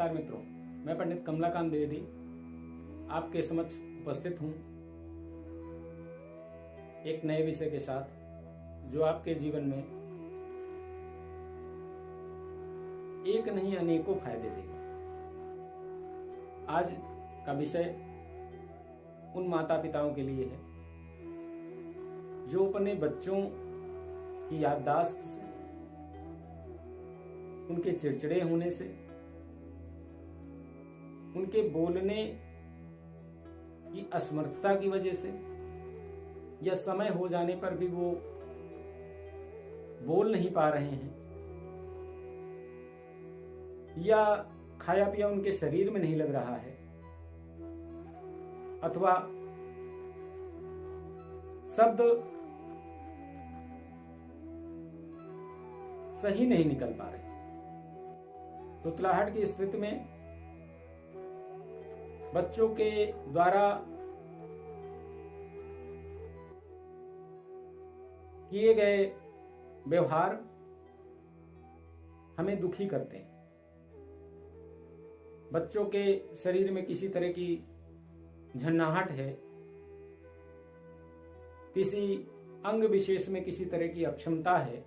नमस्कार मित्रों, मैं पंडित कमलाकांत द्विवेदी आपके समक्ष उपस्थित हूँ एक नए विषय के साथ जो आपके जीवन में एक नहीं अनेकों फायदे देगा। आज का विषय उन माता पिताओं के लिए है जो अपने बच्चों की याददाश्त से, उनके चिड़चिड़े होने से, उनके बोलने की असमर्थता की वजह से या समय हो जाने पर भी वो बोल नहीं पा रहे हैं या खाया पिया उनके शरीर में नहीं लग रहा है अथवा शब्द सही नहीं निकल पा रहे, तुतलाहट की स्थिति में बच्चों के द्वारा किए गए व्यवहार हमें दुखी करते हैं। बच्चों के शरीर में किसी तरह की झन्नाहट है, किसी अंग विशेष में किसी तरह की अक्षमता है,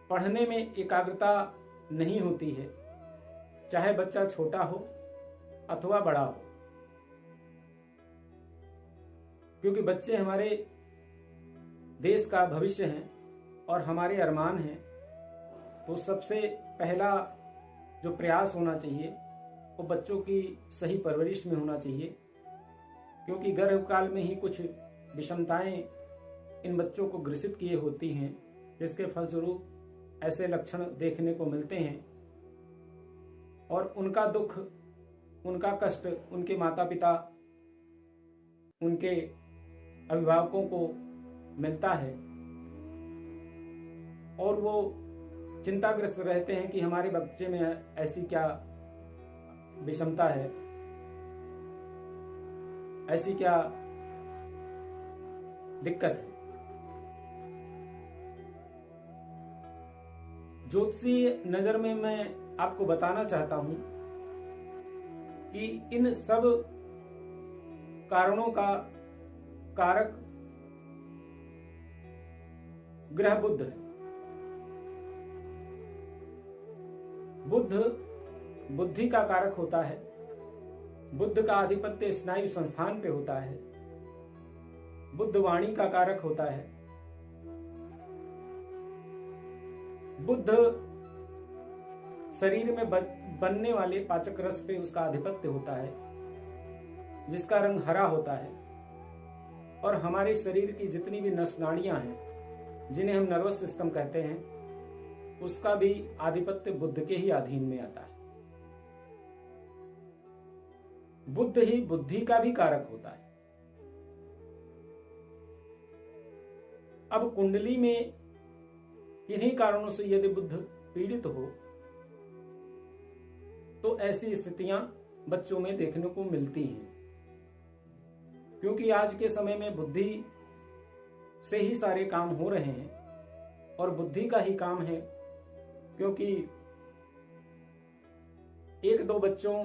पढ़ने में एकाग्रता नहीं होती है, चाहे बच्चा छोटा हो अथवा बड़ा हो, क्योंकि बच्चे हमारे देश का भविष्य हैं और हमारे अरमान हैं। तो सबसे पहला जो प्रयास होना चाहिए वो बच्चों की सही परवरिश में होना चाहिए, क्योंकि गर्भकाल में ही कुछ विषमताएं इन बच्चों को ग्रसित किए होती हैं, जिसके फलस्वरूप ऐसे लक्षण देखने को मिलते हैं और उनका दुख, उनका कष्ट उनके माता पिता, उनके अभिभावकों को मिलता है और वो चिंताग्रस्त रहते हैं कि हमारे बच्चे में ऐसी क्या विषमता है, ऐसी क्या दिक्कत है। ज्योतिषीय नजर में मैं आपको बताना चाहता हूं कि इन सब कारणों का कारक ग्रह बुध है। बुध बुद्धि का कारक होता है। बुध का आधिपत्य स्नायु संस्थान पे होता है। बुध वाणी का कारक होता है। बुध शरीर में बनने वाले पाचक रस पे उसका आधिपत्य होता है, जिसका रंग हरा होता है। और हमारे शरीर की जितनी भी नस नाड़ियां हैं, जिन्हें हम नर्वस सिस्टम कहते हैं, उसका भी आधिपत्य बुध के ही अधीन में आता है। बुध ही बुद्धि का भी कारक होता है। अब कुंडली में किन्हीं कारणों से यदि बुध पीड़ित हो तो ऐसी स्थितियां बच्चों में देखने को मिलती हैं, क्योंकि आज के समय में बुद्धि से ही सारे काम हो रहे हैं और बुद्धि का ही काम है, क्योंकि एक दो बच्चों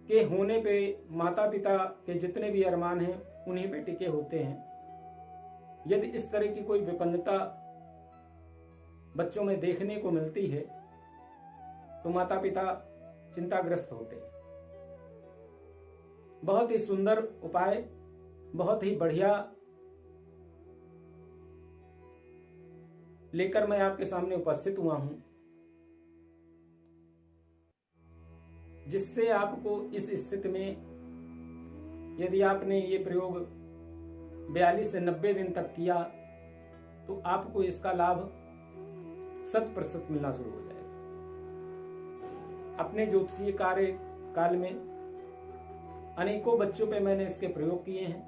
के होने पे माता पिता के जितने भी अरमान हैं उन्हीं पे टिके होते हैं। यदि इस तरह की कोई विपन्नता बच्चों में देखने को मिलती है तो माता पिता चिंताग्रस्त होते हैं। बहुत ही सुंदर उपाय, बहुत ही बढ़िया लेकर मैं आपके सामने उपस्थित हुआ हूं, जिससे आपको इस स्थिति में यदि आपने ये प्रयोग 42 से 90 दिन तक किया तो आपको इसका लाभ 100% मिलना शुरू हो जाएगा। अपने ज्योतिषीय कार्य काल में अनेकों बच्चों पे मैंने इसके प्रयोग किए हैं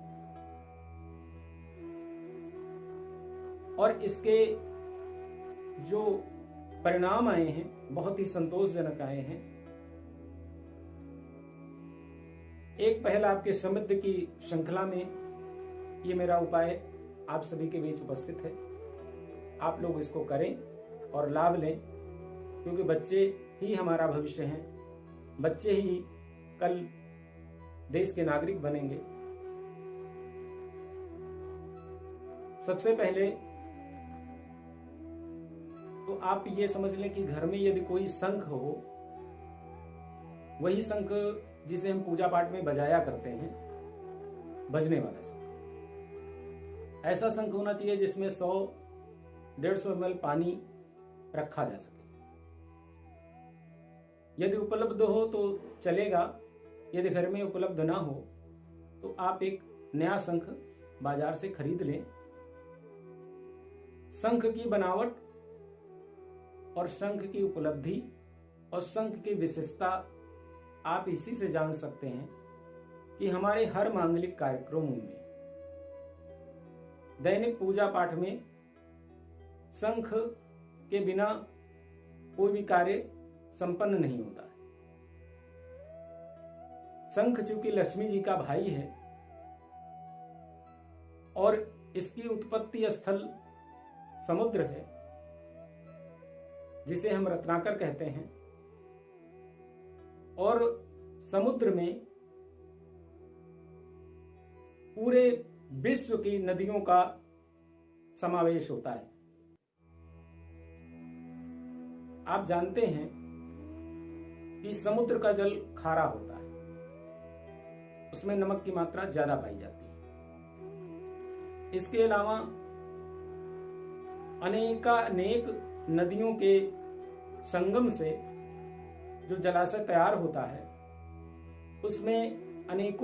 और इसके जो परिणाम आए हैं बहुत ही संतोषजनक आए हैं। एक पहल आपके समृद्धि की श्रृंखला में ये मेरा उपाय आप सभी के बीच उपस्थित है। आप लोग इसको करें और लाभ लें, क्योंकि बच्चे ही हमारा भविष्य हैं। बच्चे ही कल देश के नागरिक बनेंगे। सबसे पहले तो आप ये समझ लें कि घर में यदि कोई शंख हो, वही शंख जिसे हम पूजा पाठ में बजाया करते हैं, बजने वाला शंख, ऐसा शंख होना चाहिए जिसमें 100-150 ml पानी रखा जा सके। यदि उपलब्ध हो तो चलेगा, यदि घर में उपलब्ध ना हो तो आप एक नया शंख बाजार से खरीद लें। शंख की बनावट और शंख की उपलब्धि और शंख की विशेषता आप इसी से जान सकते हैं कि हमारे हर मांगलिक कार्यक्रमों में, दैनिक पूजा पाठ में शंख के बिना कोई भी कार्य संपन्न नहीं होता है। शंख चूंकि लक्ष्मी जी का भाई है और इसकी उत्पत्ति स्थल समुद्र है, जिसे हम रत्नाकर कहते हैं, और समुद्र में पूरे विश्व की नदियों का समावेश होता है। आप जानते हैं कि समुद्र का जल खारा होता है, उसमें नमक की मात्रा ज्यादा पाई जाती है। इसके अलावा अनेक नदियों के संगम से जो जलाशय तैयार होता है, उसमें अनेक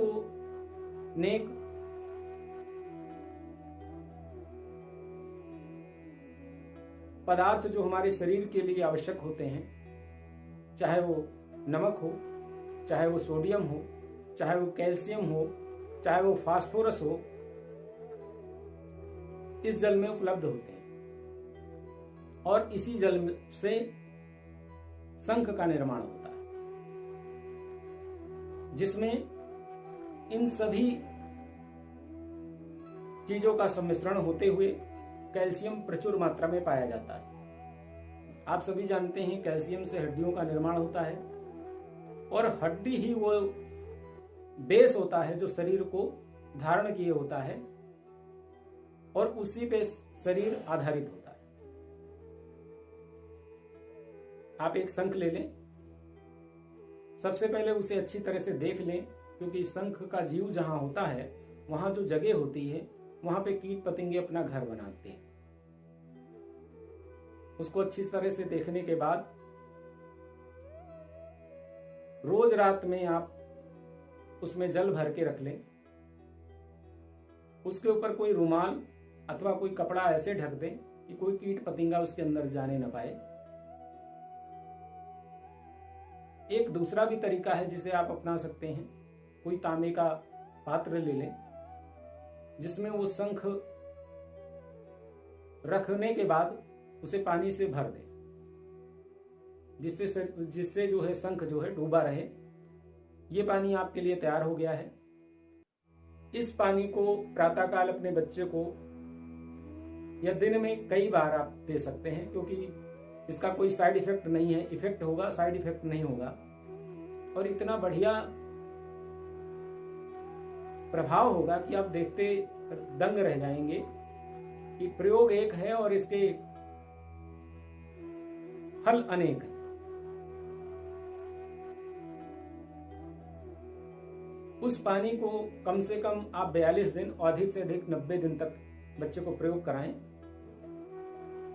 पदार्थ जो हमारे शरीर के लिए आवश्यक होते हैं, चाहे वो नमक हो, चाहे वो सोडियम हो, चाहे वो कैल्शियम हो, चाहे वो फास्फोरस हो, इस जल में उपलब्ध होते हैं। और इसी जल से शंख का निर्माण होता है, जिसमें इन सभी चीजों का सम्मिश्रण होते हुए कैल्शियम प्रचुर मात्रा में पाया जाता है। आप सभी जानते हैं कैल्शियम से हड्डियों का निर्माण होता है, और हड्डी ही वो बेस होता है जो शरीर को धारण किए होता है, और उसी पे शरीर आधारित होता है। आप एक शंख ले लें, सबसे पहले उसे अच्छी तरह से देख लें, क्योंकि शंख का जीव जहां होता है, वहां जो जगह होती है, वहां पे कीट पतंगे अपना घर बनाते हैं। उसको अच्छी तरह से देखने के बाद रोज रात में आप उसमें जल भर के रख लें। उसके ऊपर कोई रुमाल अथवा कोई कपड़ा ऐसे ढक दें कि कोई कीट पतंगा उसके अंदर जाने न पाए। एक दूसरा भी तरीका है जिसे आप अपना सकते हैं। कोई तांबे का पात्र ले लें, जिसमें वो शंख रखने के बाद उसे पानी से भर दें, जिससे जो है शंख जो है डूबा रहे। ये पानी आपके लिए तैयार हो गया है। इस पानी को प्रातःकाल अपने बच्चे को या दिन में कई बार आप दे सकते हैं, क्योंकि इसका कोई साइड इफेक्ट नहीं है। इफेक्ट होगा, साइड इफेक्ट नहीं होगा। और इतना बढ़िया प्रभाव होगा कि आप देखते दंग रह जाएंगे कि प्रयोग एक है और इसके फल अनेक हैं। उस पानी को कम से कम आप 42 दिन और अधिक से अधिक 90 दिन तक बच्चे को प्रयोग कराएं।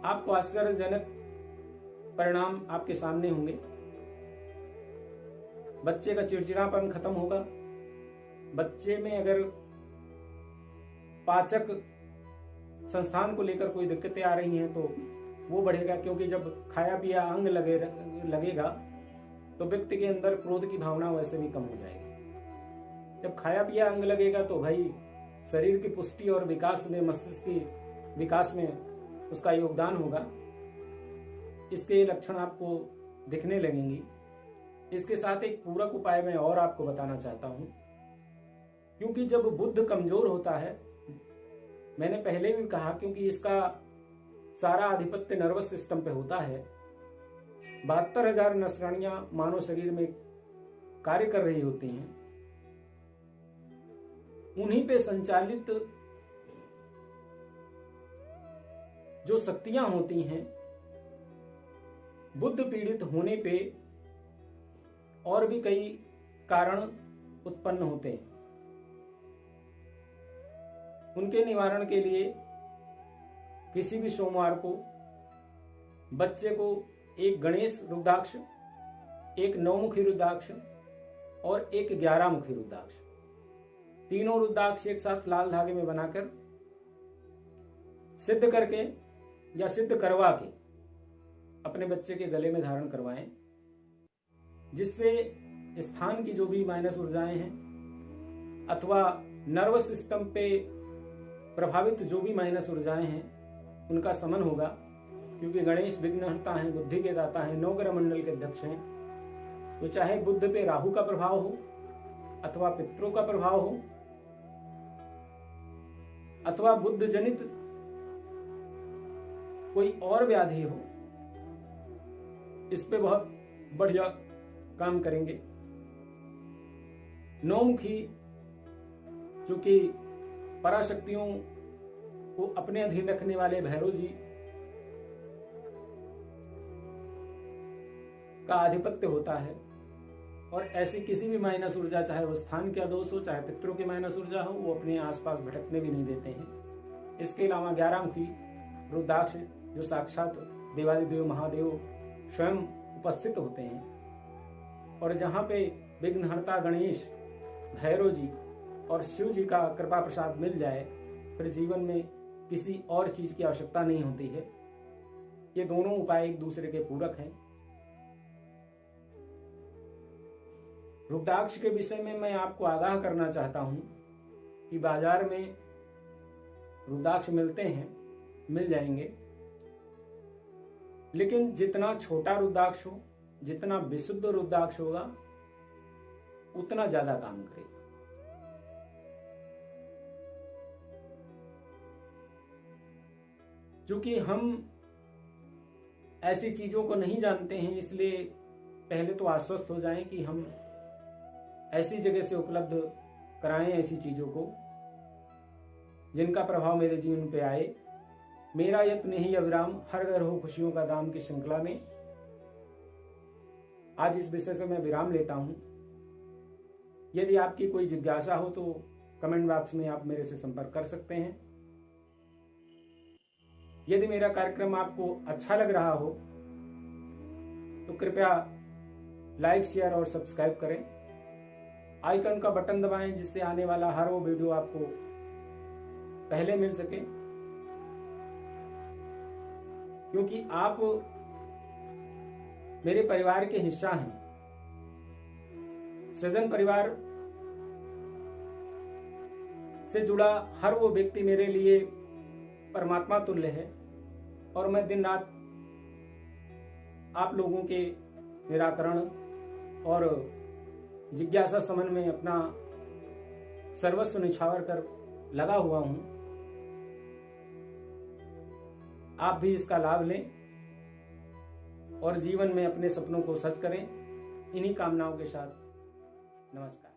आपको आश्चर्यजनक परिणाम आपके सामने होंगे। बच्चे का चिड़चिड़ापन खत्म होगा। बच्चे में अगर पाचक संस्थान को लेकर कोई दिक्कतें आ रही हैं तो वो बढ़ेगा, क्योंकि जब खाया पिया अंग लगेगा तो व्यक्ति के अंदर क्रोध की भावना वैसे भी कम हो जाएगी। जब खाया पिया अंग लगेगा तो भाई शरीर की पुष्टि और विकास में, मस्तिष्क की विकास में उसका योगदान होगा। इसके लक्षण आपको दिखने लगेंगी। इसके साथ एक पूरक उपाय मैं और आपको बताना चाहता हूं, क्योंकि जब बुद्ध कमजोर होता है, मैंने पहले भी कहा, क्योंकि इसका सारा आधिपत्य नर्वस सिस्टम पे होता है। 72,000 नसवाड़ियां मानव शरीर में कार्य कर रही होती हैं। उन्हीं पे संचालित जो शक्तियां होती हैं, बुद्ध पीड़ित होने पे और भी कई कारण उत्पन्न होते हैं। उनके निवारण के लिए किसी भी सोमवार को बच्चे को एक गणेश रुद्राक्ष, एक 9-मुखी रुद्राक्ष और एक 11-मुखी रुद्राक्ष, तीनों रुद्राक्ष एक साथ लाल धागे में बनाकर सिद्ध करके या सिद्ध करवा के अपने बच्चे के गले में धारण करवाएं, जिससे स्थान की जो भी माइनस ऊर्जाएं हैं अथवा नर्वस सिस्टम पे प्रभावित जो भी माइनस ऊर्जाएं हैं उनका समन होगा। क्योंकि गणेश विघ्नहर्ता हैं, बुद्धि के दाता हैं, 9 ग्रह मंडल के अध्यक्ष हैं। तो चाहे बुद्ध पे राहु का प्रभाव हो अथवा पितरों का प्रभाव हो अथवा बुद्ध जनित कोई और व्याधि हो, इस पे बहुत बढ़िया काम करेंगे। 9-मुखी जो कि पराशक्तियों को अपने अधीन रखने वाले भैरव जी का आधिपत्य होता है, और ऐसी किसी भी माइनस ऊर्जा, चाहे वो स्थान का दोष हो चाहे पितरों की माइनस ऊर्जा हो, वो अपने आसपास भटकने भी नहीं देते हैं। इसके अलावा 11-मुखी रुद्राक्ष जो साक्षात देवादिदेव महादेव स्वयं उपस्थित होते हैं, और जहाँ पे विघ्नहर्ता गणेश, भैरव जी और शिव जी का कृपा प्रसाद मिल जाए, फिर जीवन में किसी और चीज की आवश्यकता नहीं होती है। ये दोनों उपाय एक दूसरे के पूरक हैं। रुद्राक्ष के विषय में मैं आपको आगाह करना चाहता हूं कि बाजार में रुद्राक्ष मिलते हैं, मिल जाएंगे, लेकिन जितना छोटा रुद्राक्ष हो, जितना विशुद्ध रुद्राक्ष होगा, उतना ज्यादा काम करेगा। चूंकि हम ऐसी चीजों को नहीं जानते हैं, इसलिए पहले तो आश्वस्त हो जाएं कि हम ऐसी जगह से उपलब्ध कराएं ऐसी चीजों को जिनका प्रभाव मेरे जीवन पे आए। मेरा यत्न ही अविराम, हर घर हो खुशियों का दाम की श्रृंखला में आज इस विषय से मैं विराम लेता हूं। यदि आपकी कोई जिज्ञासा हो तो कमेंट बॉक्स में आप मेरे से संपर्क कर सकते हैं। यदि मेरा कार्यक्रम आपको अच्छा लग रहा हो तो कृपया लाइक, शेयर और सब्सक्राइब करें। आइकन का बटन दबाएं जिससे आने वाला हर वो वीडियो आपको पहले मिल सके, क्योंकि आप मेरे परिवार के हिस्सा हैं। सृजन परिवार से जुड़ा हर वो व्यक्ति मेरे लिए परमात्मा तुल्य है, और मैं दिन रात आप लोगों के निराकरण और जिज्ञासा समन में अपना सर्वस्व निछावर कर लगा हुआ हूं। आप भी इसका लाभ लें और जीवन में अपने सपनों को सच करें। इन्हीं कामनाओं के साथ नमस्कार।